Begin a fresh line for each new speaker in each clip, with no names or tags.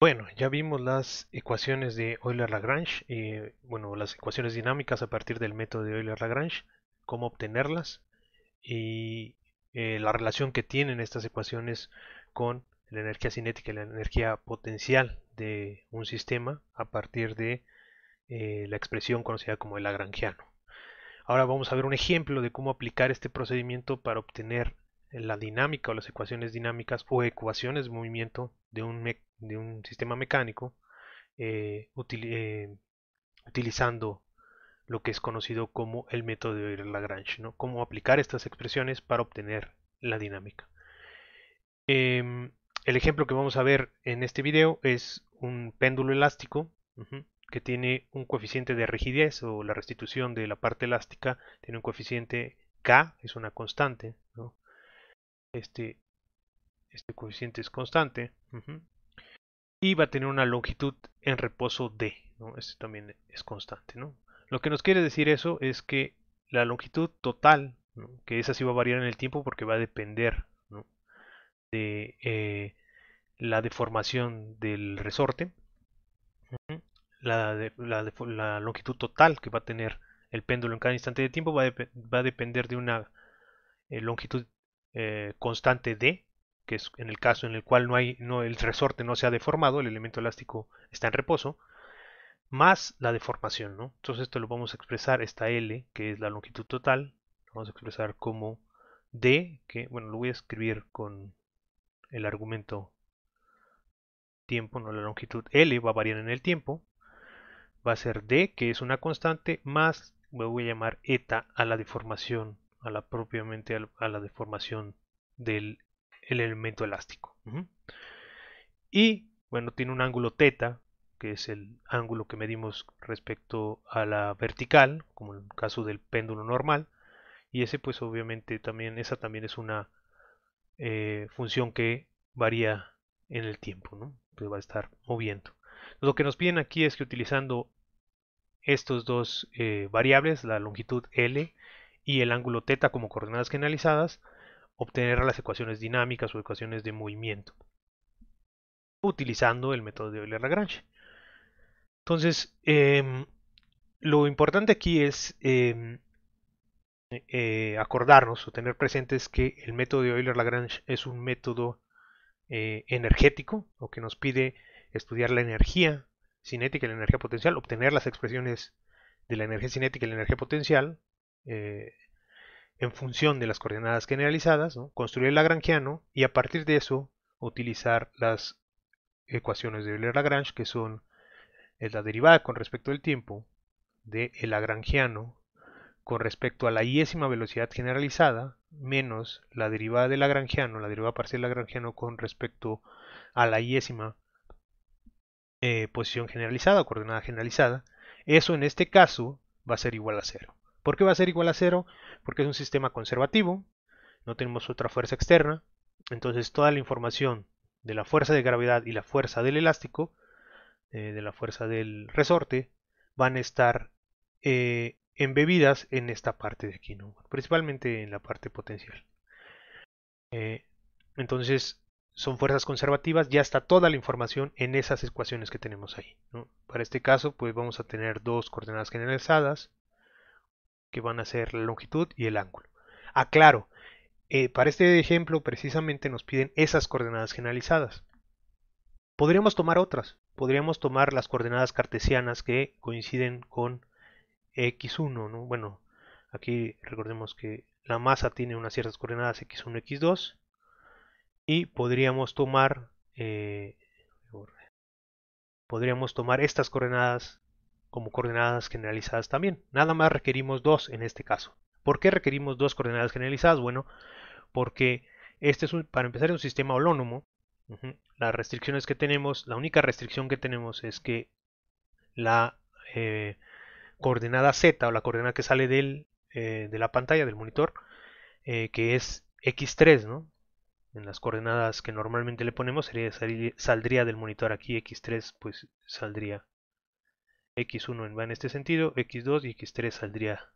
Bueno, ya vimos las ecuaciones de Euler-Lagrange y bueno, las ecuaciones dinámicas a partir del método de Euler-Lagrange, cómo obtenerlas y la relación que tienen estas ecuaciones con la energía cinética y la energía potencial de un sistema a partir de la expresión conocida como el lagrangiano. Ahora vamos a ver un ejemplo de cómo aplicar este procedimiento para obtener la dinámica o las ecuaciones dinámicas o ecuaciones de movimiento de un sistema mecánico eh, util- eh, utilizando lo que es conocido como el método de Euler-Lagrange, ¿no? Cómo aplicar estas expresiones para obtener la dinámica. Em, el ejemplo que vamos a ver en este video es un péndulo elástico que tiene un coeficiente de rigidez o la restitución de la parte elástica tiene un coeficiente K, es una constante, ¿no? Este, este coeficiente es constante y va a tener una longitud en reposo D, ¿no? Este también es constante, ¿no? Lo que nos quiere decir eso es que la longitud total, ¿no? Que esa sí va a variar en el tiempo porque va a depender, ¿no? de la deformación del resorte, la longitud total que va a tener el péndulo en cada instante de tiempo va a depender de una longitud constante D, que es en el caso en el cual el resorte no se ha deformado, el elemento elástico está en reposo, más la deformación, ¿no? Entonces esto lo vamos a expresar, esta L, que es la longitud total, lo vamos a expresar como D, que bueno, lo voy a escribir con el argumento tiempo, no la longitud L va a variar en el tiempo, va a ser D, que es una constante, más me voy a llamar eta a la deformación, propiamente a la deformación del el elemento elástico. Y bueno, tiene un ángulo teta, que es el ángulo que medimos respecto a la vertical, como en el caso del péndulo normal, y ese pues obviamente también, esa también es una función que varía en el tiempo, ¿no? Que va a estar moviendo. Lo que nos piden aquí es que utilizando estos dos variables, la longitud L y el ángulo θ como coordenadas generalizadas, obtener las ecuaciones dinámicas o ecuaciones de movimiento, utilizando el método de Euler-Lagrange. Entonces, lo importante aquí es acordarnos o tener presentes que el método de Euler-Lagrange es un método energético o que nos pide estudiar la energía cinética y la energía potencial, obtener las expresiones de la energía cinética y la energía potencial eh, en función de las coordenadas generalizadas, ¿no? Construir el lagrangiano y a partir de eso utilizar las ecuaciones de Euler-Lagrange que son la derivada con respecto al tiempo del lagrangiano con respecto a la iésima velocidad generalizada menos la derivada del lagrangiano, la derivada parcial del lagrangiano con respecto a la iésima posición generalizada o coordenada generalizada. Eso en este caso va a ser igual a cero. ¿Por qué va a ser igual a cero? Porque es un sistema conservativo, no tenemos otra fuerza externa, entonces toda la información de la fuerza de gravedad y la fuerza del elástico, de la fuerza del resorte, van a estar embebidas en esta parte de aquí, ¿no? Principalmente en la parte potencial. Eh, entonces, son fuerzas conservativas, ya está toda la información en esas ecuaciones que tenemos ahí, ¿no? Para este caso, pues vamos a tener dos coordenadas generalizadas que van a ser la longitud y el ángulo. Aclaro, para este ejemplo precisamente nos piden esas coordenadas generalizadas. Podríamos tomar otras, podríamos tomar las coordenadas cartesianas que coinciden con x1, ¿no? Bueno, aquí recordemos que la masa tiene unas ciertas coordenadas x1, x2 y podríamos tomar estas coordenadas como coordenadas generalizadas también. Nada más requerimos dos en este caso. ¿Por qué requerimos dos coordenadas generalizadas? Bueno, porque para empezar es un sistema holónomo. Las restricciones que tenemos, la única restricción que tenemos es que la coordenada z o la coordenada que sale de la pantalla del monitor, que es x3, ¿no? En las coordenadas que normalmente le ponemos saldría del monitor aquí x3, pues saldría x1 va en este sentido, x2 y x3 saldría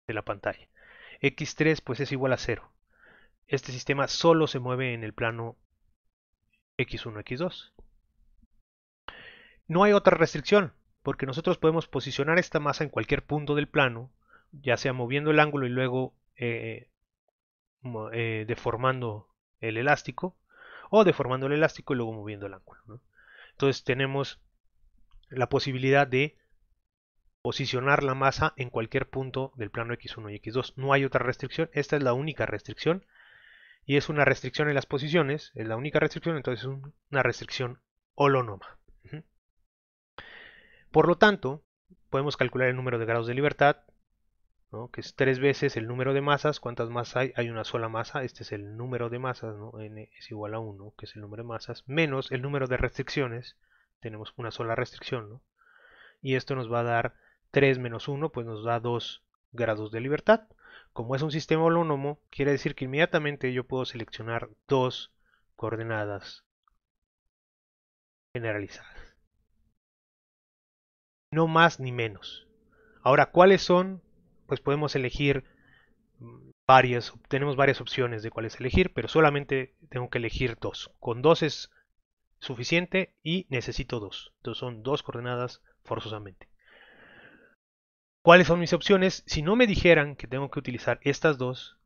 de la pantalla. x3 pues es igual a 0. Este sistema solo se mueve en el plano x1, x2. no hay otra restricción, porque nosotros podemos posicionar esta masa en cualquier punto del plano, ya sea moviendo el ángulo y luego deformando el elástico, o deformando el elástico y luego moviendo el ángulo, ¿no? Entonces tenemos la posibilidad de posicionar la masa en cualquier punto del plano x1 y x2. No hay otra restricción, esta es la única restricción y es una restricción en las posiciones, es la única restricción, entonces es una restricción holónoma. Por lo tanto, podemos calcular el número de grados de libertad, ¿no? Que es 3 veces el número de masas. ¿Cuántas masas hay? Hay una sola masa, este es el número de masas, ¿no? N es igual a 1, que es el número de masas, menos el número de restricciones, tenemos una sola restricción, ¿no? Y esto nos va a dar 3 menos 1, pues nos da 2 grados de libertad. Como es un sistema holónomo, quiere decir que inmediatamente yo puedo seleccionar dos coordenadas generalizadas. No más ni menos. Ahora, ¿cuáles son? Pues podemos elegir tenemos varias opciones de cuáles elegir, pero solamente tengo que elegir dos. Con dos es suficiente y necesito dos. Entonces son dos coordenadas forzosamente. ¿Cuáles son mis opciones? Si no me dijeran que tengo que utilizar estas dos,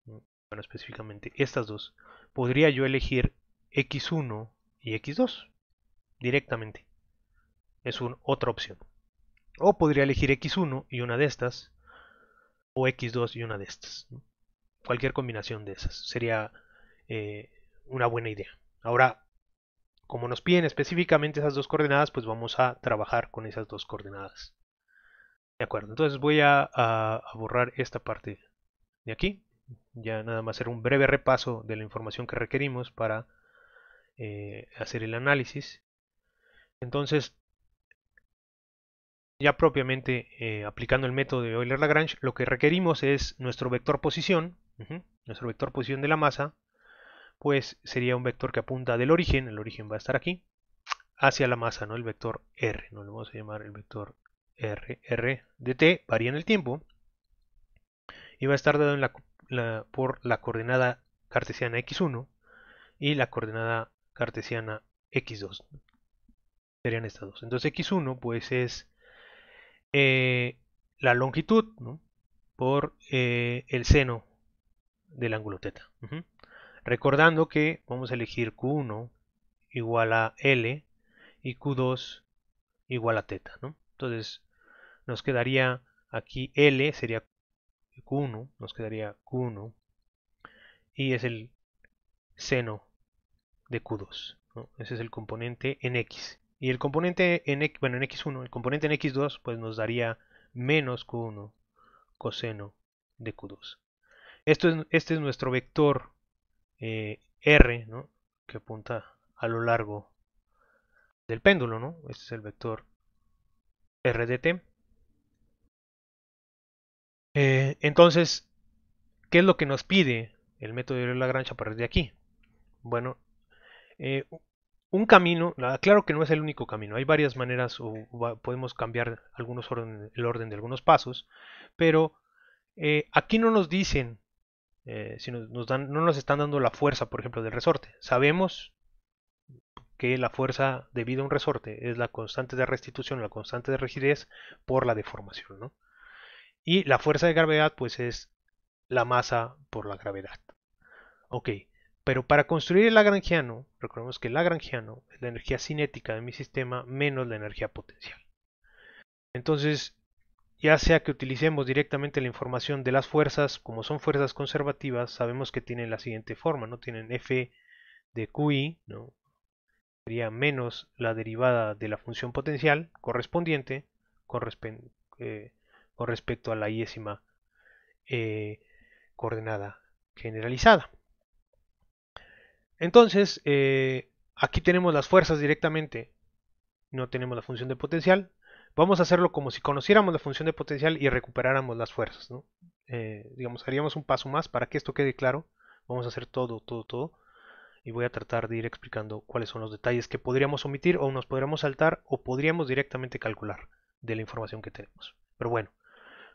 bueno, específicamente estas dos, podría yo elegir x1 y x2 directamente. Es otra opción. O podría elegir x1 y una de estas, o x2 y una de estas. Cualquier combinación de esas sería una buena idea. Ahora, como nos piden específicamente esas dos coordenadas, pues vamos a trabajar con esas dos coordenadas. De acuerdo, entonces voy a borrar esta parte de aquí. Ya nada más hacer un breve repaso de la información que requerimos para hacer el análisis. Entonces, ya propiamente aplicando el método de Euler-Lagrange, lo que requerimos es nuestro vector posición, nuestro vector posición de la masa, pues sería un vector que apunta del origen, el origen va a estar aquí, hacia la masa, ¿no? El vector R, ¿no? Le vamos a llamar el vector R de t, varía en el tiempo, y va a estar dado por la coordenada cartesiana x1 y la coordenada cartesiana x2. Serían estas dos. Entonces x1 pues es la longitud, ¿no? Por el seno del ángulo θ. Recordando que vamos a elegir q1 igual a L y q2 igual a θ, ¿no? Entonces nos quedaría aquí L, sería q1, nos quedaría q1 y es el seno de q2, ¿no? Ese es el componente en x. Y el componente en x, bueno, en x1, el componente en x2 pues nos daría menos q1 coseno de q2. Este es nuestro vector R, ¿no? Que apunta a lo largo del péndulo, ¿no? Este es el vector R de t. Entonces, ¿qué es lo que nos pide el método de Lagrange a partir de aquí? Bueno, eh, un camino, claro que no es el único camino, hay varias maneras o podemos cambiar el orden de algunos pasos, pero aquí no nos dicen, si no nos están dando la fuerza, por ejemplo, del resorte. Sabemos que la fuerza debido a un resorte es la constante de restitución, la constante de rigidez por la deformación, ¿no? Y la fuerza de gravedad, pues es la masa por la gravedad. Ok, pero para construir el lagrangiano, recordemos que el lagrangiano es la energía cinética de mi sistema menos la energía potencial. Entonces, ya sea que utilicemos directamente la información de las fuerzas, como son fuerzas conservativas, sabemos que tienen la siguiente forma, ¿no? Tienen F de QI, ¿no? Sería menos la derivada de la función potencial correspondiente con, eh, con respecto a la iésima coordenada generalizada. Entonces, aquí tenemos las fuerzas directamente, no tenemos la función de potencial. Vamos a hacerlo como si conociéramos la función de potencial y recuperáramos las fuerzas, ¿no? Digamos, haríamos un paso más para que esto quede claro. Vamos a hacer todo. Y voy a tratar de ir explicando cuáles son los detalles que podríamos omitir o nos podríamos saltar o podríamos directamente calcular de la información que tenemos. Pero bueno,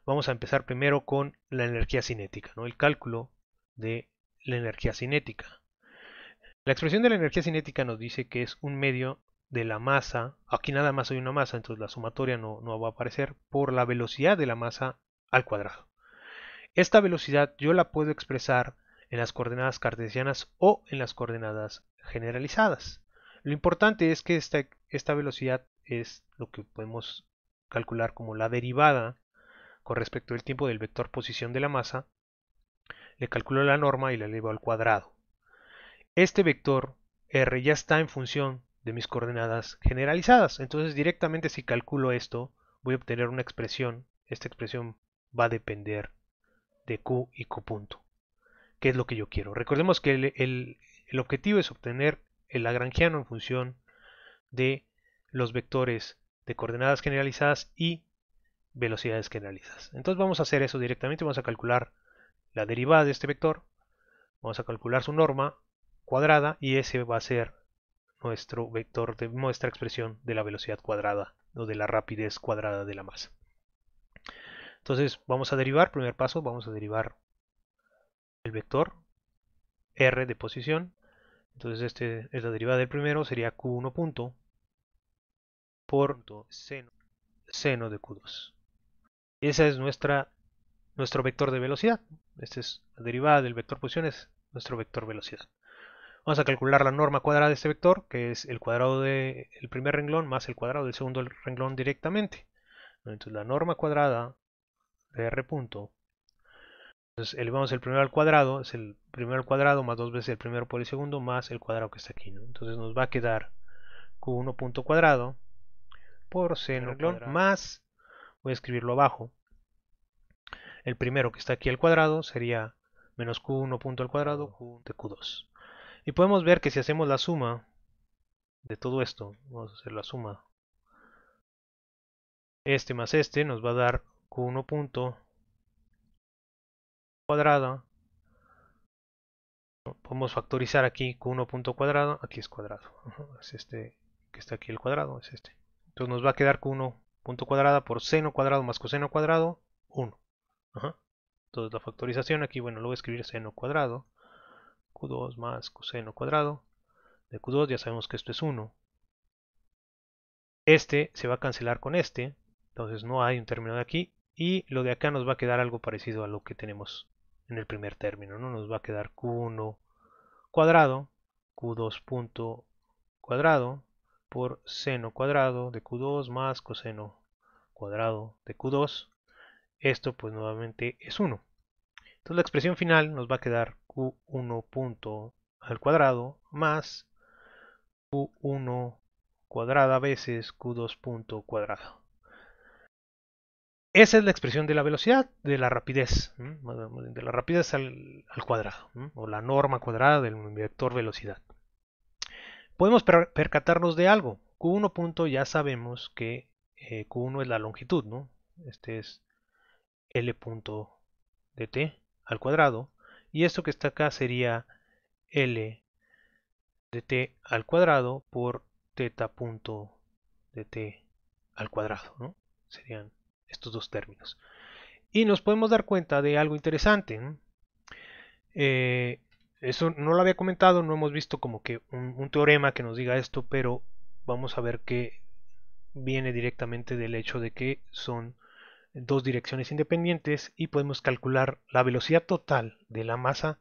vamos a empezar primero con la energía cinética, ¿no? El cálculo de la energía cinética. La expresión de la energía cinética nos dice que es un medio de la masa, aquí nada más hay una masa, entonces la sumatoria no va a aparecer, por la velocidad de la masa al cuadrado. Esta velocidad yo la puedo expresar en las coordenadas cartesianas o en las coordenadas generalizadas. Lo importante es que esta velocidad es lo que podemos calcular como la derivada con respecto al tiempo del vector posición de la masa. Le calculo la norma y la elevo al cuadrado. Este vector r ya está en función de mis coordenadas generalizadas. Entonces directamente si calculo esto voy a obtener una expresión. Esta expresión va a depender de q y q punto, que es lo que yo quiero. Recordemos que el objetivo es obtener el lagrangiano en función de los vectores de coordenadas generalizadas y velocidades generalizadas. Entonces vamos a hacer eso directamente. Vamos a calcular la derivada de este vector. Vamos a calcular su norma cuadrada y ese va a ser nuestro vector de nuestra expresión de la velocidad cuadrada o de la rapidez cuadrada de la masa. Entonces vamos a derivar, primer paso, vamos a derivar el vector r de posición. Entonces este es la derivada del primero, sería q1 punto por seno de q2. Esa es nuestro vector de velocidad. Esta es la derivada del vector posición, es nuestro vector velocidad. Vamos a calcular la norma cuadrada de este vector, que es el cuadrado del primer renglón más el cuadrado del segundo renglón directamente. Entonces la norma cuadrada de r punto. Entonces elevamos el primero al cuadrado, es el primero al cuadrado más dos veces el primero por el segundo más el cuadrado que está aquí, ¿no? Entonces nos va a quedar q1 punto cuadrado por seno cuadrado más, voy a escribirlo abajo, el primero que está aquí al cuadrado sería menos q1 punto al cuadrado de q2. Y podemos ver que si hacemos la suma de todo esto, vamos a hacer la suma, este más este nos va a dar q1 punto cuadrado. Podemos factorizar aquí q1 punto cuadrado, aquí es cuadrado, es este que está aquí el cuadrado, es este. Entonces nos va a quedar q1 punto cuadrada por seno cuadrado más coseno cuadrado, 1. Entonces la factorización aquí, bueno, lo voy a escribir seno cuadrado, q2 más coseno cuadrado, de q2 ya sabemos que esto es 1. Este se va a cancelar con este, entonces no hay un término de aquí, y lo de acá nos va a quedar algo parecido a lo que tenemos en el primer término, ¿no? Nos va a quedar q1 cuadrado, q2 punto cuadrado por seno cuadrado de q2 más coseno cuadrado de q2. Esto pues nuevamente es 1. Entonces la expresión final nos va a quedar q1 punto al cuadrado más q1 cuadrada veces q2 punto cuadrado. Esa es la expresión de la velocidad, de la rapidez, de la rapidez al cuadrado, o la norma cuadrada del vector velocidad. Podemos percatarnos de algo. Q1 punto ya sabemos que Q1 es la longitud, ¿no? Este es L punto de t al cuadrado. Y esto que está acá sería L de t al cuadrado por teta punto de t al cuadrado, ¿no? Serían estos dos términos. Y nos podemos dar cuenta de algo interesante, ¿no? Eso no lo había comentado, no hemos visto como que un teorema que nos diga esto, pero vamos a ver que viene directamente del hecho de que son dos direcciones independientes y podemos calcular la velocidad total de la masa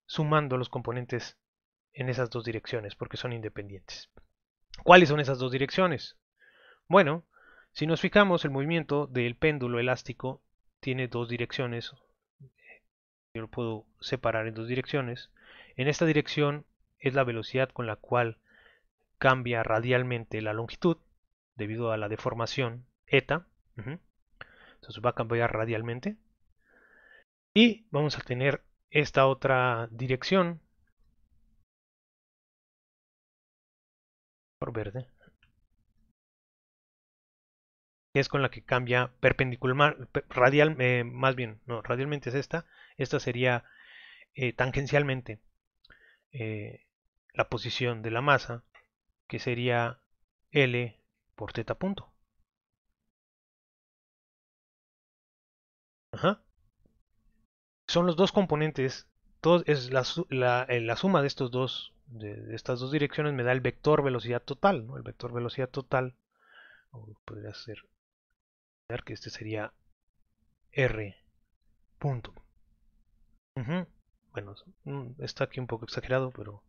sumando los componentes en esas dos direcciones porque son independientes. ¿Cuáles son esas dos direcciones? Bueno, si nos fijamos, el movimiento del péndulo elástico tiene dos direcciones. Yo lo puedo separar en dos direcciones. En esta dirección es la velocidad con la cual cambia radialmente la longitud debido a la deformación eta. Entonces va a cambiar radialmente. Y vamos a tener esta otra dirección por verde, que es con la que cambia perpendicular, radial, más bien, no, radialmente es esta. Esta sería tangencialmente la posición de la masa, que sería L por teta punto. Ajá. Son los dos componentes, es la suma de estos dos de estas dos direcciones me da el vector velocidad total, ¿no? El vector velocidad total, o podría ser que este sería r punto. Bueno, está aquí un poco exagerado, pero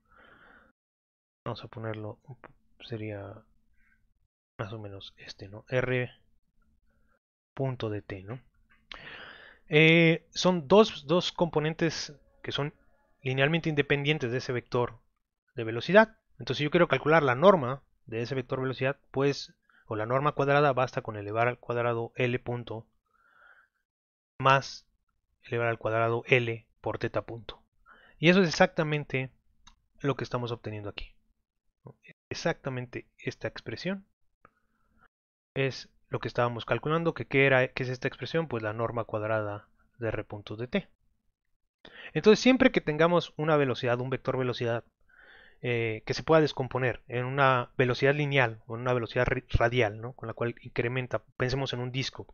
vamos a ponerlo, sería más o menos este, ¿no? R punto de t, ¿no? Son dos componentes que son linealmente independientes de ese vector de velocidad. Entonces, si yo quiero calcular la norma de ese vector velocidad, pues, o la norma cuadrada, basta con elevar al cuadrado L punto más elevar al cuadrado L por teta punto. Y eso es exactamente lo que estamos obteniendo aquí, ¿no? Exactamente esta expresión es lo que estábamos calculando, que ¿qué es esta expresión? Pues la norma cuadrada de r punto de t. Entonces, siempre que tengamos una velocidad, un vector velocidad, que se pueda descomponer en una velocidad lineal o en una velocidad radial, ¿no? Con la cual incrementa, pensemos en un disco,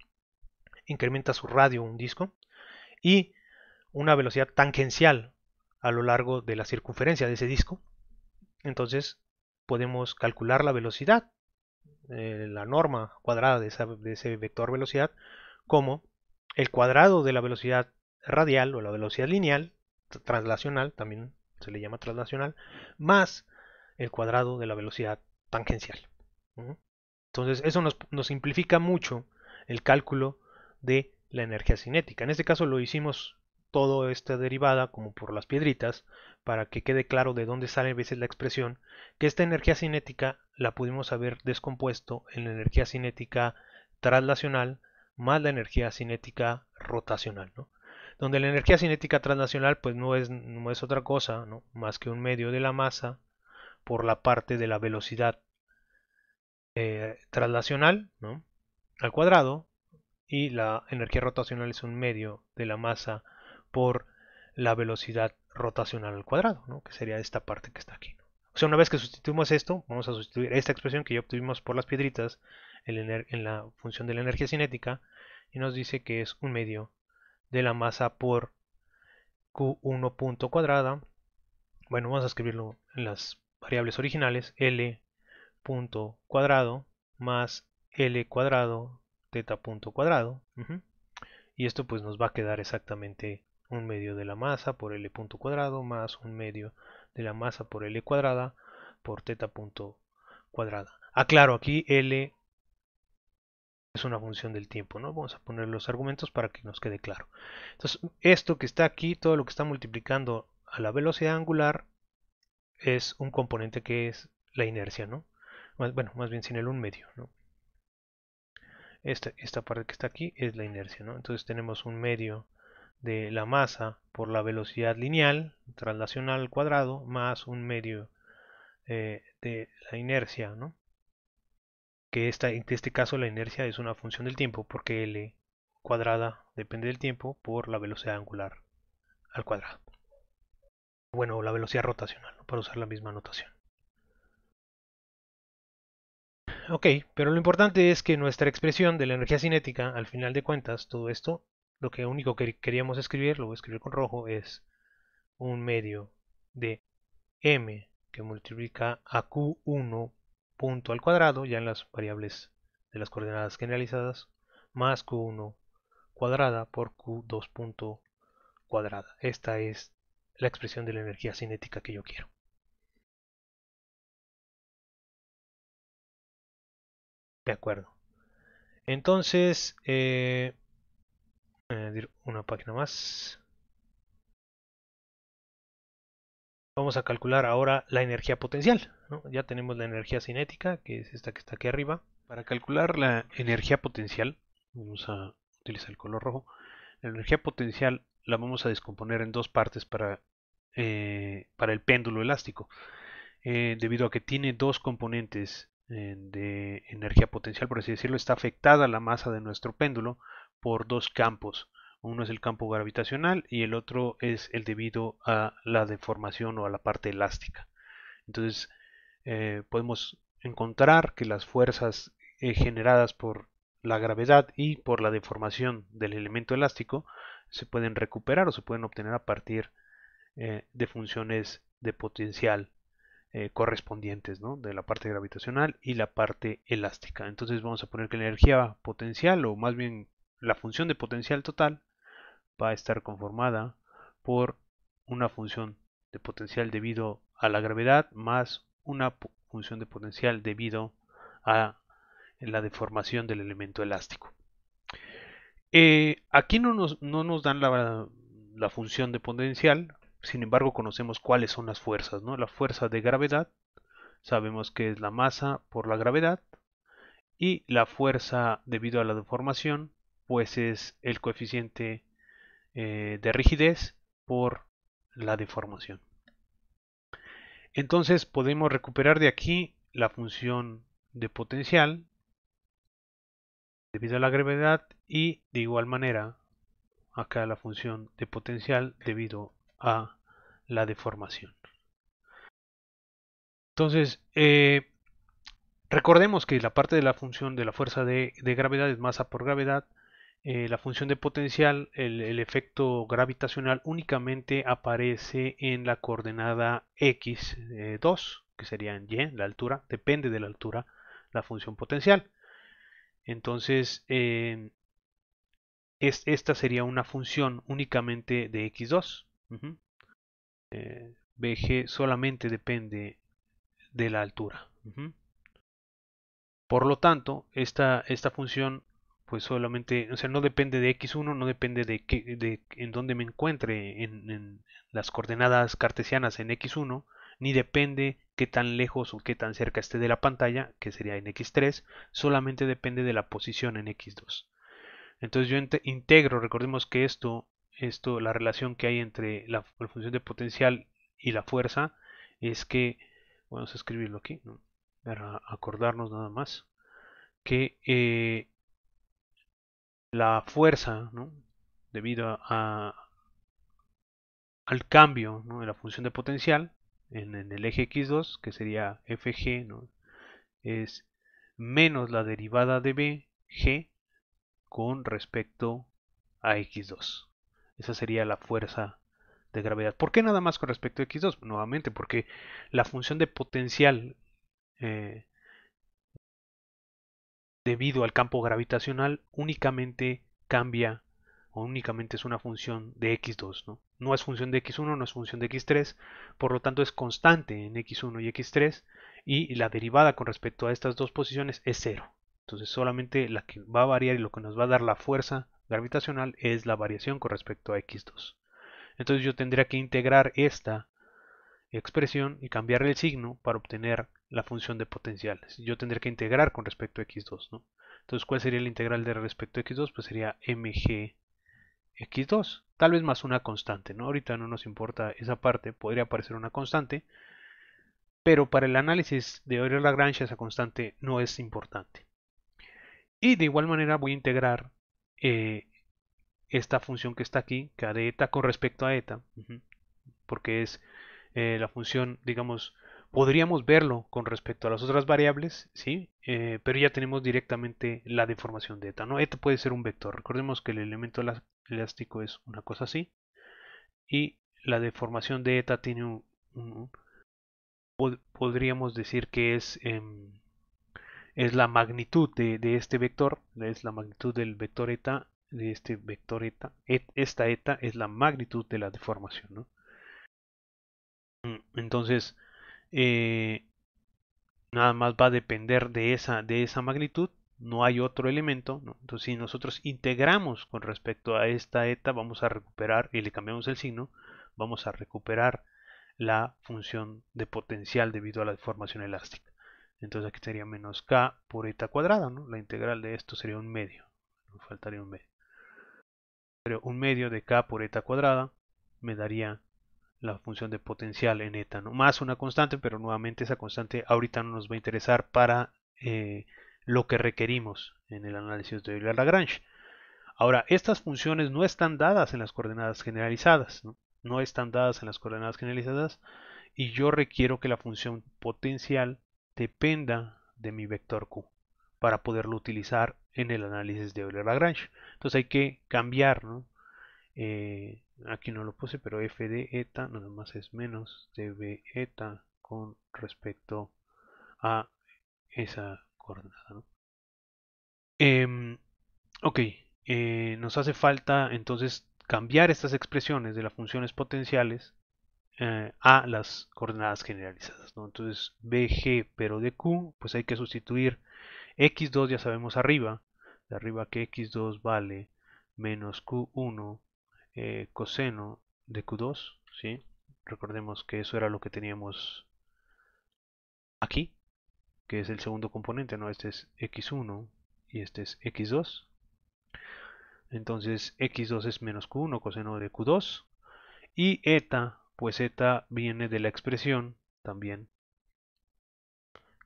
incrementa su radio un disco, y una velocidad tangencial a lo largo de la circunferencia de ese disco, entonces podemos calcular la velocidad, la norma cuadrada de ese vector velocidad, como el cuadrado de la velocidad radial o la velocidad lineal, translacional, también se le llama translacional, más el cuadrado de la velocidad tangencial. Entonces eso nos simplifica mucho el cálculo de la energía cinética. En este caso lo hicimos todo esta derivada como por las piedritas para que quede claro de dónde sale a veces la expresión, que esta energía cinética la pudimos haber descompuesto en la energía cinética translacional más la energía cinética rotacional, ¿no? Donde la energía cinética translacional pues no es otra cosa, ¿no? Más que un medio de la masa por la parte de la velocidad translacional, ¿no? Al cuadrado, y la energía rotacional es un medio de la masa por la velocidad rotacional al cuadrado, ¿no? Que sería esta parte que está aquí, ¿no? O sea, una vez que sustituimos esto, vamos a sustituir esta expresión que ya obtuvimos por las piedritas en la función de la energía cinética, y nos dice que es un medio de la masa por Q1 punto cuadrada. Bueno, vamos a escribirlo en las variables originales, L punto cuadrado más L cuadrado teta punto cuadrado. Y esto pues nos va a quedar exactamente un medio de la masa por L punto cuadrado más un medio de la masa por L cuadrada por teta punto cuadrada. Aclaro, aquí L es una función del tiempo, ¿no? Vamos a poner los argumentos para que nos quede claro. Entonces, esto que está aquí, todo lo que está multiplicando a la velocidad angular, es un componente que es la inercia, ¿no? Bueno, más bien sin el un medio, ¿no? Esta parte que está aquí es la inercia, ¿no? Entonces tenemos un medio de la masa por la velocidad lineal, translacional al cuadrado, más un medio de la inercia, ¿no? Que en este caso la inercia es una función del tiempo, porque L cuadrada depende del tiempo por la velocidad angular al cuadrado. Bueno, la velocidad rotacional, ¿no? Para usar la misma notación. Ok, pero lo importante es que nuestra expresión de la energía cinética, al final de cuentas, todo esto, lo que único que queríamos escribir, lo voy a escribir con rojo, es un medio de m que multiplica a q1 punto al cuadrado, ya en las variables de las coordenadas generalizadas, más q1 cuadrada por q2 punto cuadrada. Esta es la expresión de la energía cinética que yo quiero. De acuerdo. Entonces, añadir una página más. Vamos a calcular ahora la energía potencial, ¿no? Ya tenemos la energía cinética, que es esta que está aquí arriba. Para calcular la energía potencial, vamos a utilizar el color rojo. La energía potencial la vamos a descomponer en dos partes para el péndulo elástico, debido a que tiene dos componentes de energía potencial, por así decirlo. Está afectada la masa de nuestro péndulo por dos campos. Uno es el campo gravitacional y el otro es el debido a la deformación o a la parte elástica. Entonces, podemos encontrar que las fuerzas generadas por la gravedad y por la deformación del elemento elástico se pueden recuperar o se pueden obtener a partir de funciones de potencial correspondientes, ¿no? De la parte gravitacional y la parte elástica. Entonces vamos a poner que la energía potencial, o más bien la función de potencial total, va a estar conformada por una función de potencial debido a la gravedad más una función de potencial debido a la deformación del elemento elástico. Aquí no nos dan la función de potencial, sin embargo conocemos cuáles son las fuerzas, ¿no? La fuerza de gravedad, sabemos que es la masa por la gravedad, y la fuerza debido a la deformación, pues es el coeficiente de rigidez por la deformación. Entonces podemos recuperar de aquí la función de potencial debido a la gravedad y de igual manera acá la función de potencial debido a la deformación. Entonces, recordemos que la parte de la función de la fuerza de gravedad es masa por gravedad. La función de potencial, el efecto gravitacional únicamente aparece en la coordenada x2, que sería en y, la altura, depende de la altura, la función potencial. Entonces, esta sería una función únicamente de x2. BG solamente depende de la altura. Por lo tanto, esta función pues solamente, o sea, no depende de x1, no depende de en dónde me encuentre en las coordenadas cartesianas en x1, ni depende qué tan lejos o qué tan cerca esté de la pantalla, que sería en x3, solamente depende de la posición en x2. Entonces yo integro, recordemos que la relación que hay entre la función de potencial y la fuerza es que, vamos a escribirlo aquí, ¿no? Para acordarnos nada más, que la fuerza, ¿no? Debido al cambio, ¿no? De la función de potencial en el eje x2, que sería fg, ¿no? Es menos la derivada de bg con respecto a x2. Esa sería la fuerza de gravedad. ¿Por qué nada más con respecto a x2? Nuevamente, porque la función de potencial eh, debido al campo gravitacional únicamente cambia o únicamente es una función de x2, ¿no? No es función de x1, no es función de x3, por lo tanto es constante en x1 y x3 y la derivada con respecto a estas dos posiciones es cero. Entonces solamente la que va a variar y lo que nos va a dar la fuerza gravitacional es la variación con respecto a x2. Entonces yo tendría que integrar esta expresión y cambiarle el signo para obtener la función de potenciales. Yo tendré que integrar con respecto a x2, ¿no? Entonces, ¿cuál sería la integral de respecto a x2? Pues sería mg x2, tal vez más una constante, ¿no? Ahorita no nos importa esa parte, podría aparecer una constante, pero para el análisis de Euler-Lagrange esa constante no es importante. Y de igual manera voy a integrar eh, esta función que está aquí, k de eta, con respecto a eta, porque es la función, digamos, podríamos verlo con respecto a las otras variables, ¿sí? Pero ya tenemos directamente la deformación de eta, ¿no? Eta puede ser un vector. Recordemos que el elemento elástico es una cosa así y la deformación de eta tiene podríamos decir que es la magnitud de este vector, es la magnitud del vector eta, de este vector eta. Esta eta es la magnitud de la deformación, ¿no? Entonces, eh, nada más va a depender de esa magnitud, no hay otro elemento, ¿no? Entonces, si nosotros integramos con respecto a esta eta, vamos a recuperar, y le cambiamos el signo, vamos a recuperar la función de potencial debido a la deformación elástica. Entonces aquí sería menos k por eta cuadrada, ¿no? La integral de esto sería un medio, nos faltaría un medio. Pero un medio de k por eta cuadrada me daría la función de potencial en eta, ¿no? Más una constante, pero nuevamente esa constante ahorita no nos va a interesar para lo que requerimos en el análisis de Euler-Lagrange. Ahora, estas funciones no están dadas en las coordenadas generalizadas, ¿no? No están dadas en las coordenadas generalizadas y yo requiero que la función potencial dependa de mi vector q para poderlo utilizar en el análisis de Euler-Lagrange. Entonces hay que cambiar, ¿no? Aquí no lo puse, pero f de eta nada más es menos db eta con respecto a esa coordenada, ¿no? Ok, nos hace falta entonces cambiar estas expresiones de las funciones potenciales a las coordenadas generalizadas, ¿no? Entonces, BG, pero de Q, pues hay que sustituir X2, ya sabemos arriba, de arriba que X2 vale menos Q1 coseno de Q2, ¿sí? Recordemos que eso era lo que teníamos aquí, que es el segundo componente, ¿no? Este es X1 y este es X2. Entonces X2 es menos Q1 coseno de Q2. Y eta, pues eta viene de la expresión también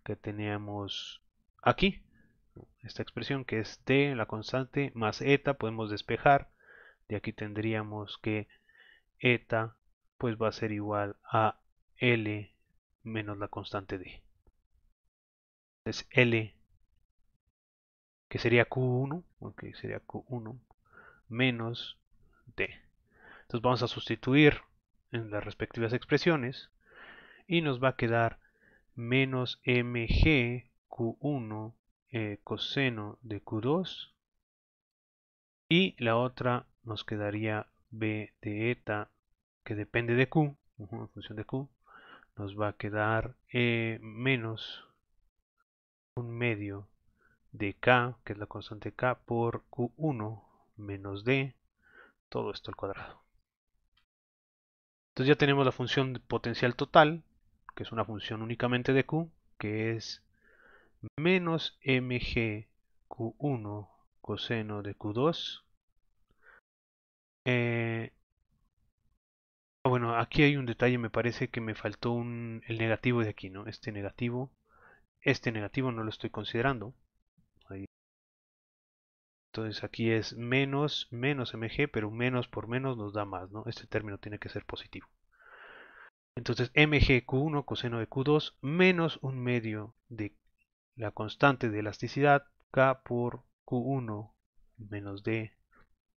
que teníamos aquí. Esta expresión que es t, la constante, más eta, podemos despejar. De aquí tendríamos que eta pues va a ser igual a L menos la constante D. Es L, que sería Q1, okay, sería Q1 menos D. Entonces vamos a sustituir en las respectivas expresiones y nos va a quedar menos mg Q1 coseno de Q2 y la otra nos quedaría B de eta que depende de Q, en función de Q, nos va a quedar menos un medio de K, que es la constante K, por Q1 menos D, todo esto al cuadrado. Entonces ya tenemos la función potencial total, que es una función únicamente de Q, que es menos mg Q1 coseno de Q2. Bueno, aquí hay un detalle, me parece que me faltó el negativo de aquí, ¿no? Este negativo no lo estoy considerando. Ahí. Entonces aquí es menos mg, pero menos por menos nos da más, ¿no? Este término tiene que ser positivo. Entonces mg Q1 coseno de Q2 menos un medio de la constante de elasticidad K por Q1 menos D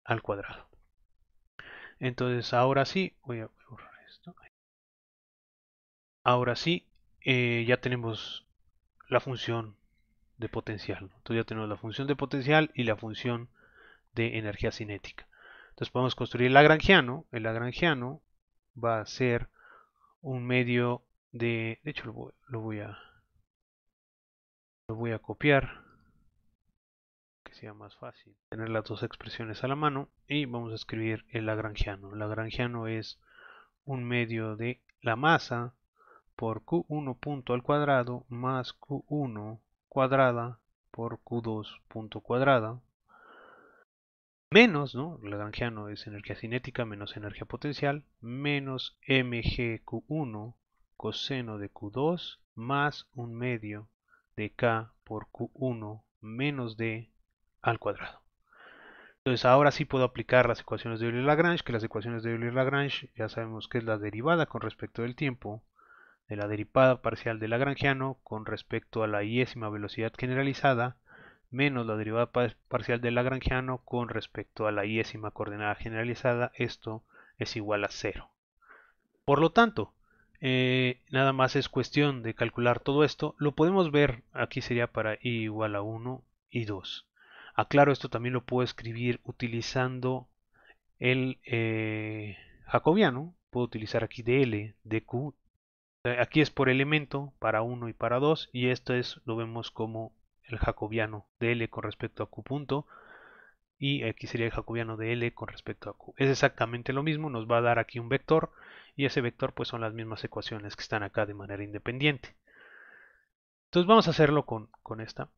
al cuadrado. Entonces ahora sí, voy a borrar esto. Ahora sí, ya tenemos la función de potencial, ¿no? Entonces ya tenemos la función de potencial y la función de energía cinética. Entonces podemos construir el lagrangiano. El lagrangiano va a ser un medio de hecho lo voy a copiar, que sea más fácil tener las dos expresiones a la mano y vamos a escribir el lagrangiano. El lagrangiano es un medio de la masa por Q1 punto al cuadrado más Q1 cuadrada por Q2 punto cuadrada menos, ¿no? Lagrangiano es energía cinética menos energía potencial, menos mgq1 coseno de q2 más un medio de k por q1 menos d al cuadrado. Entonces ahora sí puedo aplicar las ecuaciones de Euler-Lagrange, que las ecuaciones de Euler-Lagrange ya sabemos que es la derivada con respecto del tiempo de la derivada parcial del lagrangiano con respecto a la iésima velocidad generalizada menos la derivada parcial del lagrangiano con respecto a la iésima coordenada generalizada. Esto es igual a 0. Por lo tanto, nada más es cuestión de calcular todo esto. Lo podemos ver, aquí sería para i igual a 1 y 2. Aclaro, esto también lo puedo escribir utilizando el jacobiano. Puedo utilizar aquí dl, dq. Aquí es por elemento para 1 y para 2 y esto es, lo vemos como el jacobiano de L con respecto a Q punto y aquí sería el jacobiano de L con respecto a Q. Es exactamente lo mismo, nos va a dar aquí un vector y ese vector pues son las mismas ecuaciones que están acá de manera independiente. Entonces vamos a hacerlo con esta.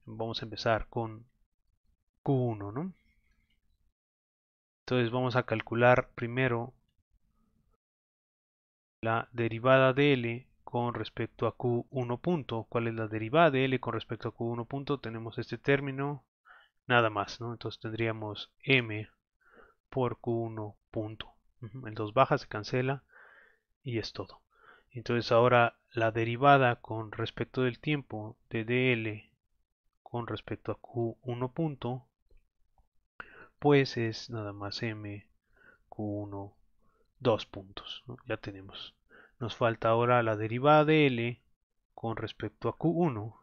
Vamos a empezar con Q1, ¿no? Entonces vamos a calcular primero la derivada de L con respecto a Q1 punto. ¿Cuál es la derivada de L con respecto a Q1 punto? Tenemos este término, nada más, ¿no? Entonces tendríamos M por Q1 punto. El 2 baja, se cancela y es todo. Entonces ahora la derivada con respecto del tiempo de dl con respecto a Q1 punto, pues es nada más M Q1 2 puntos, ¿no? Ya tenemos Nos falta ahora la derivada de L con respecto a Q1.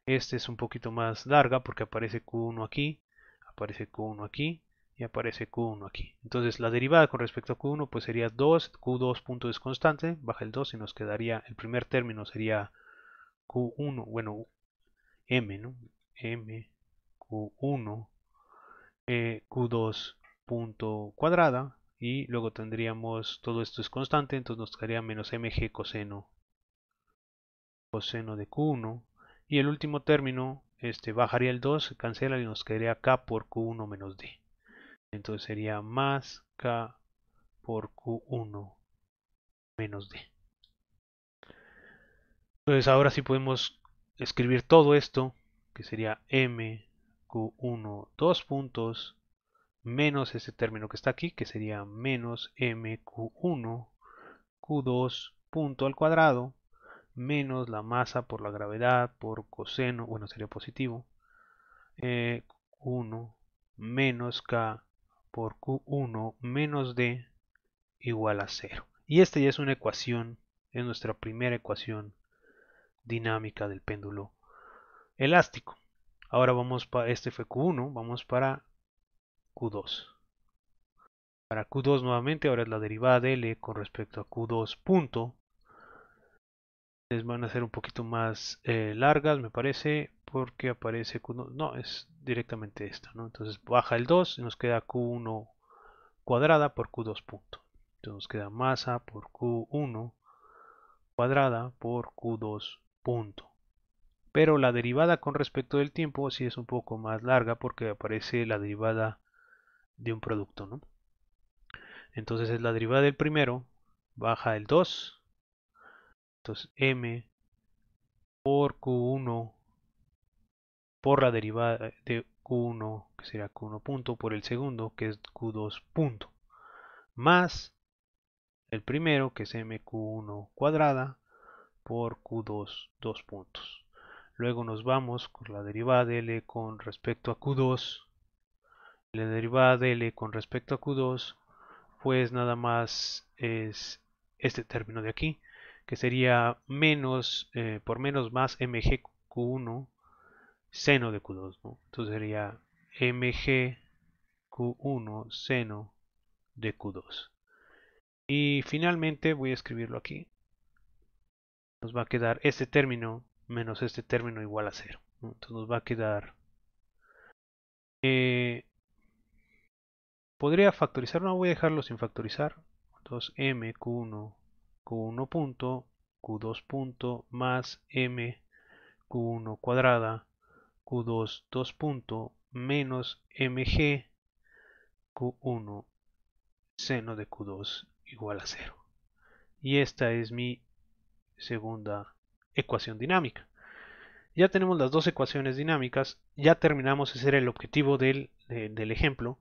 Este es un poquito más larga porque aparece Q1 aquí, aparece Q1 aquí y aparece Q1 aquí. Entonces la derivada con respecto a Q1 pues sería 2, Q2 punto es constante, baja el 2 y nos quedaría, el primer término sería Q1, bueno, M, ¿no? M, Q1, Q2 punto cuadrada y luego tendríamos, todo esto es constante, entonces nos quedaría menos mg coseno de Q1 y el último término bajaría el 2, se cancela y nos quedaría K por Q1 menos D. Entonces sería más K por Q1 menos D. Entonces ahora sí podemos escribir todo esto, que sería M Q1 dos puntos menos ese término que está aquí, que sería menos MQ1 Q2 punto al cuadrado menos la masa por la gravedad por coseno, bueno, sería positivo, Q1 menos K por Q1 menos D igual a 0. Y esta ya es una ecuación, es nuestra primera ecuación dinámica del péndulo elástico. Ahora vamos para, este fue Q1, vamos para Q2. Para Q2 nuevamente, ahora es la derivada de L con respecto a Q2 punto. Les van a ser un poquito más largas, me parece, porque aparece Q2, no, es directamente esta, ¿no? Entonces baja el 2 y nos queda Q1 cuadrada por Q2 punto. Entonces nos queda masa por Q1 cuadrada por Q2 punto. Pero la derivada con respecto del tiempo sí es un poco más larga porque aparece la derivada de un producto, ¿no? Entonces es la derivada del primero, baja el 2, entonces m por Q1 por la derivada de Q1, que sería Q1 punto, por el segundo, que es Q2 punto, más el primero, que es mq1 cuadrada, por Q2 dos puntos. Luego nos vamos con la derivada de L con respecto a Q2. La derivada de L con respecto a Q2, pues nada más es este término de aquí, que sería menos, por menos más mg Q1 seno de Q2, ¿no? Entonces sería mg Q1 seno de Q2. Y finalmente voy a escribirlo aquí. Nos va a quedar este término menos este término igual a 0, ¿no? Entonces nos va a quedar... podría factorizar, no voy a dejarlo sin factorizar. Entonces m Q1 punto, Q2 punto más m Q1 cuadrada, Q2 2 punto menos mg Q1 seno de Q2 igual a 0. Y esta es mi segunda ecuación dinámica. Ya tenemos las dos ecuaciones dinámicas, ya terminamos, ese era el objetivo del ejemplo,